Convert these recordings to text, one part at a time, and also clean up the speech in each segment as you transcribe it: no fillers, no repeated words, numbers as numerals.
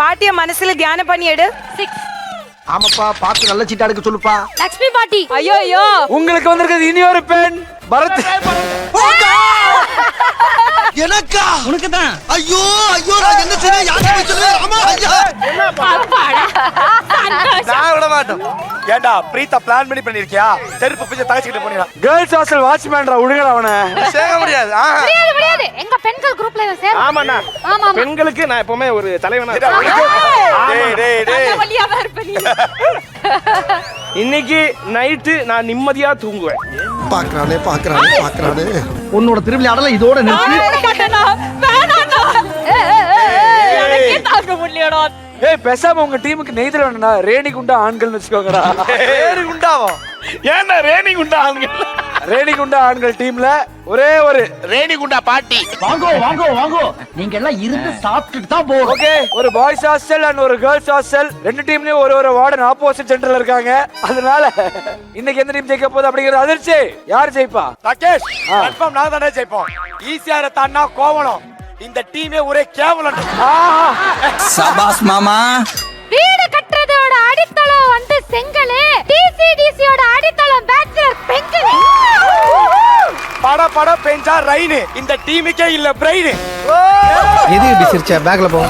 பாட்டிய மனசுல தியானம் பண்ணி எடு. 6. ஆமாப்பா, பார்த்து நல்ல சீட்டா எடுக்க சொல்லுப்பா. லக்ஷ்மி பாட்டி. ஐயோ ஐயோ, உங்களுக்கு வந்திருக்கிறது இனி ஒரு பெண் பரத். எனக்கா? உனக்கு தான். ஐயோ ஐயோ, நான் என்ன செய்ய? யாருக்கு போய் சொல்லுவேன்? ஆமா ஐயா. அப்பாடா. சந்தோஷம். நான் விட மாட்டோம். ஏண்டா பிரீத்தா பிளான் பண்ணி பண்ணிருக்கியா? செருப்பு பிச்சை தகச்சிட்டு போனியா? கேர்ள்ஸ் ஹாஸ்டல் வாட்ச்மேன்டா, விடுங்கடா அவனை. சேர முடியாது. முடியாது முடியாது. எங்க பெண்கள் குரூப்ல சேர. ஆமாண்ணா, ஆமா. பெண்களுக்கு நான் எப்பவுமே ஒரு தலைவனா. டேய் டேய் டேய். வழியா தான் இருப்ப நீ. இன்னைக்கு நைட்டு நான் நிம்மதியா தூங்குவேன். பாக்குறானே. உன்னோட திருவிளையாடல இதோட நிறுத்து. மாட்டேனா, வேணாண்டா. எனக்கே தாங்க முடியலடா. ஏய், பேசாம உங்க டீமுக்கு நெய்தல் வேணும்டா. ரேணி குண்டா ஆண்கள்னு வச்சுக்கோங்கடா. பேரு குண்டாவோ? ஏன்னா ரேணி குண்டா ஆண்கள். ரேணி குண்டா ஆண்கள் டீம்ல ஒரே ஒரு ரேணிகுண்டா பாட்டி. வாங்கோ நீங்க எல்லாம் இருந்து சாப்பிட்டுட்டு தான் போறோம். ஓகே, ஒரு பாய்ஸ் ஹாஸ்டல் அண்ட் ஒரு கேர்ள்ஸ் ஹாஸ்டல், ரெண்டு டீம்லயும் ஒரு வார்டன் ஆப்போசிட் சென்டர்ல இருக்காங்க. அதனால இன்னைக்கு எந்த டீம் ஜெயிக்க போகுது அப்படிங்கிறது அதிர்ச்சி. யார் ஜெயிப்பா? ராகேஷ், கன்ஃபார்ம் நாங்க தானே ஜெயிப்போம். ஈஸியா தான்னா கோவலம். இந்த டீமே ஒரே கேவலம். சபாஸ் மாமா. வீடு கட்டுறதோட அடித்தளம் வந்து செங்கலே, டிசிடிசியோட அடித்தளம் பேச்சுலர் பெண்களே. பட பெஞ்சா ரைனு. இந்த டீமுக்கே இல்ல பிரெயின். எது இப்படி சிரிச்ச? பேக்ல போ.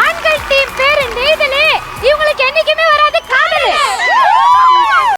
ஆண்கள் டீம் பேரு நெய்தலே. இவங்களுக்கு என்னைக்குமே வராது காதல்.